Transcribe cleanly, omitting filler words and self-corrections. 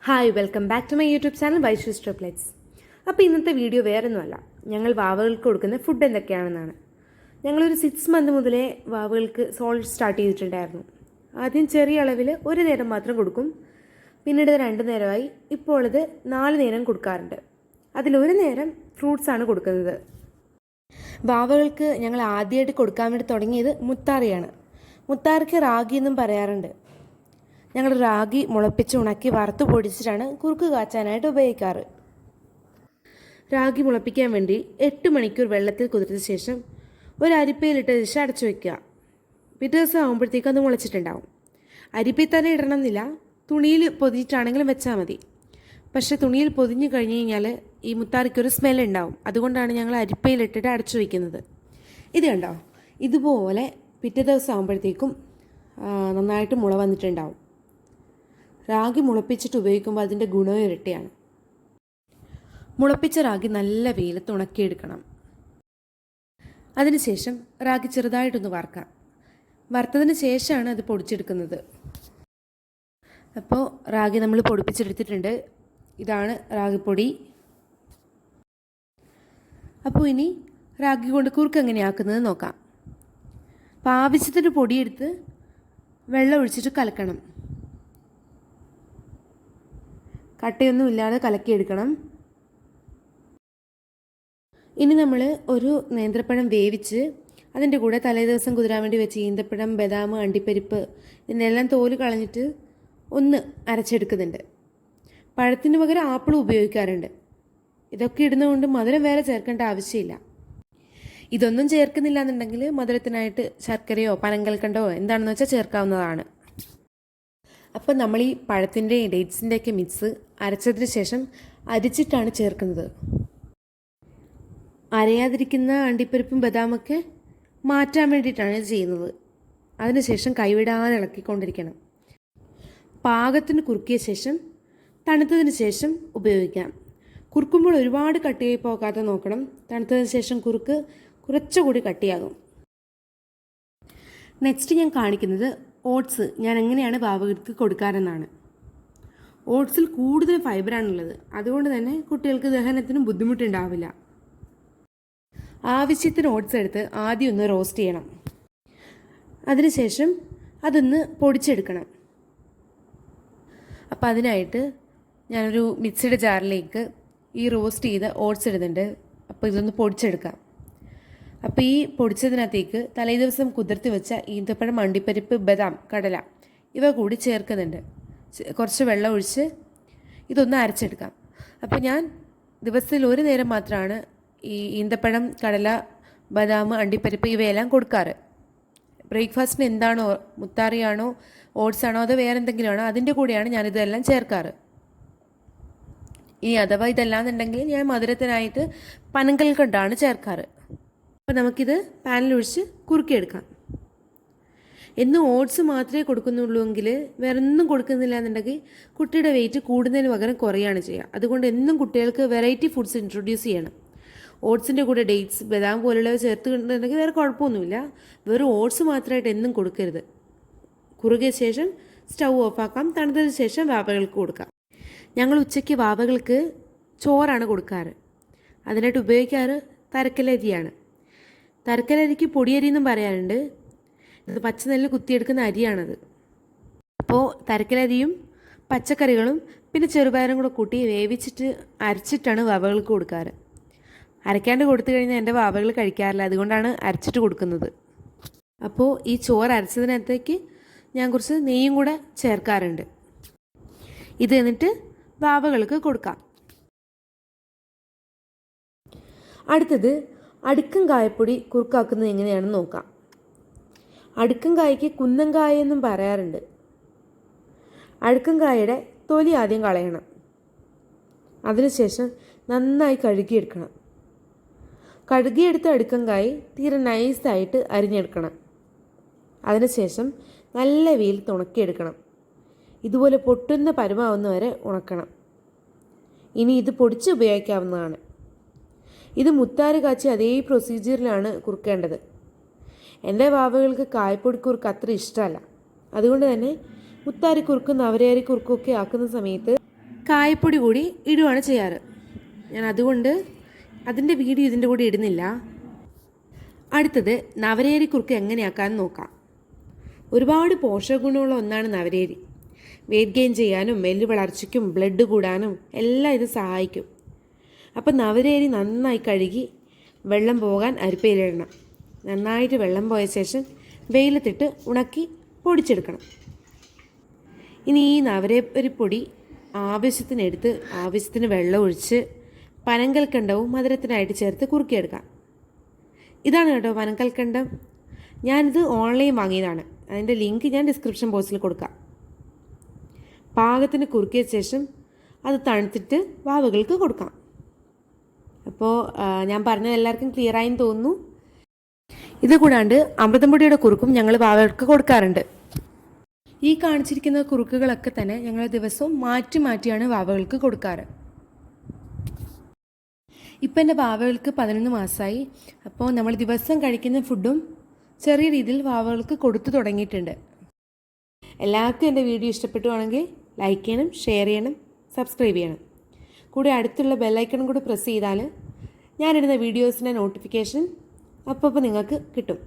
Hi welcome back to my YouTube channel Vaishu's triplets. അപ്പോൾ ഇന്നത്തെ video വേറൊന്നുമല്ല, ഞങ്ങൾ വാവകൾക്ക് കൊടുക്കുന്ന ഫുഡ് എന്തൊക്കെയാണെന്നാണ്. ഞങ്ങളൊരു 6 മന്ത് മുതലേ വാവകൾക്ക് സോളിഡ് സ്റ്റാർട്ട് ചെയ്തിട്ടുണ്ടായിരുന്നു. ആദ്യം ചെറിയ അളവിൽ ഒരു നേരം മാത്രം കൊടുക്കും, പിന്നീട് 2 നേരമായി, ഇപ്പോൾ ഇത് 4 നേരം കൊടുക്കാറുണ്ട്. അതിലൊരു നേരം ഫ്രൂട്ട്സാണ് കൊടുക്കുന്നത്. വാവകൾക്ക് ഞങ്ങൾ ആദ്യമായിട്ട് കൊടുക്കാൻ വേണ്ടി തുടങ്ങിയത് മുത്താറിയാണ്. മുത്താറിക്ക് റാഗി എന്നും പറയാറുണ്ട്. ഞങ്ങൾ റാഗി മുളപ്പിച്ച് ഉണക്കി വറുത്ത് പൊടിച്ചിട്ടാണ് കുറുക്ക് കാച്ചാനായിട്ട് ഉപയോഗിക്കാറ്. റാഗി മുളപ്പിക്കാൻ വേണ്ടി 8 മണിക്കൂർ വെള്ളത്തിൽ കുതിർത്ത ശേഷം ഒരു അരിപ്പയിലിട്ട് ശേഷം അടച്ചു വയ്ക്കുക. പിറ്റേ ദിവസം ആകുമ്പോഴത്തേക്കും അത് മുളച്ചിട്ടുണ്ടാവും. അരിപ്പയിൽ തന്നെ ഇടണം എന്നില്ല, തുണിയിൽ പൊതിഞ്ഞിട്ടാണെങ്കിലും വെച്ചാൽ മതി. പക്ഷേ തുണിയിൽ പൊതിഞ്ഞു കഴിഞ്ഞ് കഴിഞ്ഞാൽ ഈ മുത്താറിക്കൊരു സ്മെല്ലുണ്ടാവും. അതുകൊണ്ടാണ് ഞങ്ങൾ അരിപ്പയിലിട്ടിട്ട് അടച്ചു വയ്ക്കുന്നത്. ഇത് കണ്ടോ, ഇതുപോലെ പിറ്റേ ദിവസം ആകുമ്പോഴത്തേക്കും നന്നായിട്ട് മുള വന്നിട്ടുണ്ടാവും. റാഗി മുളപ്പിച്ചിട്ട് ഉപയോഗിക്കുമ്പോൾ അതിൻ്റെ ഗുണം ഇരട്ടിയാണ്. മുളപ്പിച്ച റാഗി നല്ല വെയിലത്ത് ഉണക്കിയെടുക്കണം. അതിനുശേഷം റാഗി ചെറുതായിട്ടൊന്ന് വറുക്കാം. വറുത്തതിന് ശേഷമാണ് അത് പൊടിച്ചെടുക്കുന്നത്. അപ്പോൾ റാഗി നമ്മൾ പൊടിപ്പിച്ചെടുത്തിട്ടുണ്ട്. ഇതാണ് റാഗിപ്പൊടി. അപ്പോൾ ഇനി റാഗി കൊണ്ട് കുറുക്ക് എങ്ങനെയാക്കുന്നത് നോക്കാം. അപ്പോൾ ആവശ്യത്തിന് പൊടിയെടുത്ത് വെള്ളം ഒഴിച്ചിട്ട് കലക്കണം. കട്ടയൊന്നും ഇല്ലാതെ കലക്കിയെടുക്കണം. ഇനി നമ്മൾ ഒരു നേന്ത്രപ്പഴം വേവിച്ച് അതിൻ്റെ കൂടെ തലേദിവസം കുതിരാൻ വേണ്ടി വെച്ച് ഈന്തപ്പഴം, ബദാം, അണ്ടിപ്പരിപ്പ് ഇതിനെല്ലാം തോല് കളഞ്ഞിട്ട് ഒന്ന് അരച്ചെടുക്കുന്നുണ്ട്. പഴത്തിന് പകരം ആപ്പിളും ഉപയോഗിക്കാറുണ്ട്. ഇതൊക്കെ ഇടുന്നതുകൊണ്ട് മധുരം വേറെ ചേർക്കേണ്ട ആവശ്യമില്ല. ഇതൊന്നും ചേർക്കുന്നില്ല എന്നുണ്ടെങ്കിൽ മധുരത്തിനായിട്ട് ശർക്കരയോ പനങ്കൽക്കണ്ടോ എന്താണെന്ന് വെച്ചാൽ ചേർക്കാവുന്നതാണ്. അപ്പം നമ്മൾ ഈ പഴത്തിൻ്റെയും ഡേറ്റ്സിൻ്റെയൊക്കെ മിക്സ് അരച്ചതിന് ശേഷം അരിച്ചിട്ടാണ് ചേർക്കുന്നത്. അരയാതിരിക്കുന്ന അണ്ടിപ്പരിപ്പും ബദാമൊക്കെ മാറ്റാൻ വേണ്ടിയിട്ടാണ് ഇത് ചെയ്യുന്നത്. അതിനുശേഷം കൈവിടാതെ ഇളക്കിക്കൊണ്ടിരിക്കണം. പാകത്തിന് കുറുക്കിയ ശേഷം തണുത്തതിന് ശേഷം ഉപയോഗിക്കാം. കുറുക്കുമ്പോൾ ഒരുപാട് കട്ടിയായി പോകാതെ നോക്കണം. തണുത്തതിന് ശേഷം കുറുക്ക് കുറച്ചുകൂടി കട്ടിയാകും. നെക്സ്റ്റ് ഞാൻ കാണിക്കുന്നത് ഓട്സ് ഞാൻ എങ്ങനെയാണ് വാവകൾക്ക് കൊടുക്കാറെന്നാണ്. ഓട്സിൽ കൂടുതൽ ഫൈബറാണുള്ളത്. അതുകൊണ്ട് തന്നെ കുട്ടികൾക്ക് ദഹനത്തിനും ബുദ്ധിമുട്ടുണ്ടാവില്ല. ആവശ്യത്തിന് ഓട്സ് എടുത്ത് ആദ്യം ഒന്ന് റോസ്റ്റ് ചെയ്യണം. അതിനുശേഷം അതൊന്ന് പൊടിച്ചെടുക്കണം. അപ്പോൾ അതിനായിട്ട് ഞാനൊരു മിക്സിയുടെ ജാറിലേക്ക് ഈ റോസ്റ്റ് ചെയ്ത ഓട്സ് ഇടുന്നുണ്ട്. അപ്പോൾ ഇതൊന്ന് പൊടിച്ചെടുക്കാം. അപ്പോൾ ഈ പൊടിച്ചതിനകത്തേക്ക് തലേദിവസം കുതിർത്തി വെച്ച ഈന്തപ്പഴം, അണ്ടിപ്പരിപ്പ്, ബദാം, കടല ഇവ കൂടി ചേർക്കുന്നുണ്ട്. കുറച്ച് വെള്ളം ഒഴിച്ച് ഇതൊന്ന് അരച്ചെടുക്കാം. അപ്പോൾ ഞാൻ ദിവസത്തിൽ ഒരു നേരം മാത്രമാണ് ഈ ഈന്തപ്പഴം, കടല, ബദാം, അണ്ടിപ്പരിപ്പ് ഇവയെല്ലാം കൊടുക്കാറ്. ബ്രേക്ക്ഫാസ്റ്റിന് എന്താണോ, മുത്താറിയാണോ, ഓട്സ് ആണോ, അതോ വേറെ എന്തെങ്കിലും ആണോ, അതിൻ്റെ കൂടെയാണ് ഞാനിതെല്ലാം ചേർക്കാറ്. ഇനി അഥവാ ഇതല്ലാന്നുണ്ടെങ്കിൽ ഞാൻ മധുരത്തിനായിട്ട് പനങ്കൽക്കണ്ടാണ് ചേർക്കാറ്. അപ്പോൾ നമുക്കിത് പാനിലൊഴിച്ച് കുറുക്കിയെടുക്കാം. എന്നും ഓട്സ് മാത്രമേ കൊടുക്കുന്നുള്ളൂ എങ്കിൽ വേറെ ഒന്നും കൊടുക്കുന്നില്ല എന്നുണ്ടെങ്കിൽ കുട്ടിയുടെ വെയിറ്റ് കൂടുന്നതിന് പകരം കുറയാണ് ചെയ്യുക. അതുകൊണ്ട് എന്നും കുട്ടികൾക്ക് വെറൈറ്റി ഫുഡ്സ് ഇൻട്രൊഡ്യൂസ് ചെയ്യണം. ഓട്സിൻ്റെ കൂടെ ഡേറ്റ്സ്, ബദാം പോലുള്ളവ ചേർത്തിട്ടുണ്ടെങ്കിൽ വേറെ കുഴപ്പമൊന്നുമില്ല. വെറും ഓട്സ് മാത്രമായിട്ട് എന്നും കൊടുക്കരുത്. കുറുകിയ ശേഷം സ്റ്റൗ ഓഫാക്കാം. തണുത്തതിന് ശേഷം വാവകൾക്ക് കൊടുക്കാം. ഞങ്ങൾ ഉച്ചയ്ക്ക് വാവകൾക്ക് ചോറാണ് കൊടുക്കാറ്. അതിനായിട്ട് ഉപയോഗിക്കാറ് തരക്കലരിയാണ്. തരക്കലരിക്ക് പൊടിയരി എന്നും പറയാറുണ്ട്. ഇത് പച്ചനെല്ല് കുത്തിയെടുക്കുന്ന അരിയാണത്. അപ്പോൾ തരക്കലരിയും പച്ചക്കറികളും പിന്നെ ചെറുപയറും കൂടെ കൂട്ടി വേവിച്ചിട്ട് അരച്ചിട്ടാണ് വാവകൾക്ക് കൊടുക്കാറ്. അരയ്ക്കാണ്ട് കൊടുത്തു കഴിഞ്ഞാൽ എൻ്റെ വാവകൾ കഴിക്കാറില്ല. അതുകൊണ്ടാണ് അരച്ചിട്ട് കൊടുക്കുന്നത്. അപ്പോൾ ഈ ചോറ് അരച്ചതിനകത്തേക്ക് ഞാൻ കുറച്ച് നെയ്യും കൂടെ ചേർക്കാറുണ്ട്. ഇത് എന്നിട്ട് വാവകൾക്ക് കൊടുക്കാം. അടുത്തത് അടുക്കും കായപ്പൊടി കുറുക്കാക്കുന്നത് എങ്ങനെയാണെന്ന് നോക്കാം. അടുക്കും കായ്ക്ക് കുന്നങ്കായ എന്നും പറയാറുണ്ട്. അടുക്കും കായയുടെ തൊലി ആദ്യം കളയണം. അതിനുശേഷം നന്നായി കഴുകിയെടുക്കണം. കഴുകിയെടുത്ത അടുക്കും കായ് തീരെ നൈസായിട്ട് അരിഞ്ഞെടുക്കണം. അതിനുശേഷം നല്ല വെയിലത്ത് ഉണക്കിയെടുക്കണം. ഇതുപോലെ പൊട്ടുന്ന പരുമാവുന്ന വരെ ഉണക്കണം. ഇനി ഇത് പൊടിച്ച് ഉപയോഗിക്കാവുന്നതാണ്. ഇത് മുത്താറി കാച്ചി അതേ പ്രൊസീജിയറിലാണ് കുറുക്കേണ്ടത്. എൻ്റെ വാവകൾക്ക് കായ്പൊടി കുറുക്ക് അത്ര ഇഷ്ടമല്ല. അതുകൊണ്ട് തന്നെ മുത്താരി കുറുക്കും നവരയരി കുറുക്കൊക്കെ ആക്കുന്ന സമയത്ത് കായപ്പൊടി കൂടി ഇടുകയാണ് ചെയ്യാറ്. ഞാൻ അതുകൊണ്ട് അതിൻ്റെ വീഡിയോ ഇതിൻ്റെ കൂടെ ഇടുന്നില്ല. അടുത്തത് നവരേരി കുറുക്ക് എങ്ങനെയാക്കാമെന്ന് നോക്കാം. ഒരുപാട് പോഷക ഗുണമുള്ള ഒന്നാണ് നവരേരി. വെയിറ്റ് ഗെയിൻ ചെയ്യാനും എല്ല് വളർച്ചയ്ക്കും ബ്ലഡ് കൂടാനും എല്ലാം ഇത് സഹായിക്കും. അപ്പോൾ നവരേരി നന്നായി കഴുകി വെള്ളം പോകാൻ അരിപ്പയിലിടണം. നന്നായിട്ട് വെള്ളം പോയ ശേഷം വെയിലത്തിട്ട് ഉണക്കി പൊടിച്ചെടുക്കണം. ഇനി ഈ നവരേരിപ്പൊടി ആവശ്യത്തിനെടുത്ത് ആവശ്യത്തിന് വെള്ളം ഒഴിച്ച് പനങ്കൽക്കണ്ടവും മധുരത്തിനായിട്ട് ചേർത്ത് കുറുക്കിയെടുക്കാം. ഇതാണ് കേട്ടോ പനങ്കൽക്കണ്ടം. ഞാനിത് ഓൺലൈൻ വാങ്ങിയതാണ്. അതിൻ്റെ ലിങ്ക് ഞാൻ ഡിസ്ക്രിപ്ഷൻ ബോക്സിൽ കൊടുക്കാം. പാകത്തിന് കുറുക്കിയ ശേഷം അത് തണുത്തിട്ട് വാവകൾക്ക് കൊടുക്കാം. അപ്പോൾ ഞാൻ പറഞ്ഞത് എല്ലാവർക്കും ക്ലിയറായെന്ന് തോന്നുന്നു. ഇത് കൂടാണ്ട് അമൃതം പൊടിയുടെ കുറുക്കും ഞങ്ങൾ വാവകൾക്ക് കൊടുക്കാറുണ്ട്. ഈ കാണിച്ചിരിക്കുന്ന കുറുക്കുകളൊക്കെ തന്നെ ഞങ്ങൾ ദിവസവും മാറ്റി മാറ്റിയാണ് വാവകൾക്ക് കൊടുക്കാറ്. ഇപ്പം എൻ്റെ വാവകൾക്ക് 11 മാസമായി. അപ്പോൾ നമ്മൾ ദിവസം കഴിക്കുന്ന ഫുഡും ചെറിയ രീതിയിൽ വാവകൾക്ക് കൊടുത്തു തുടങ്ങിയിട്ടുണ്ട്. എല്ലാവർക്കും എൻ്റെ വീഡിയോ ഇഷ്ടപ്പെട്ടുവാണെങ്കിൽ ലൈക്ക് ചെയ്യണം, ഷെയർ ചെയ്യണം, സബ്സ്ക്രൈബ് ചെയ്യണം. കൂടെ അടുത്തുള്ള ബെല്ലൈക്കണും കൂടി പ്രസ് ചെയ്താൽ ഞാനിടുന്ന വീഡിയോസിൻ്റെ നോട്ടിഫിക്കേഷൻ അപ്പോൾ നിങ്ങൾക്ക് കിട്ടും.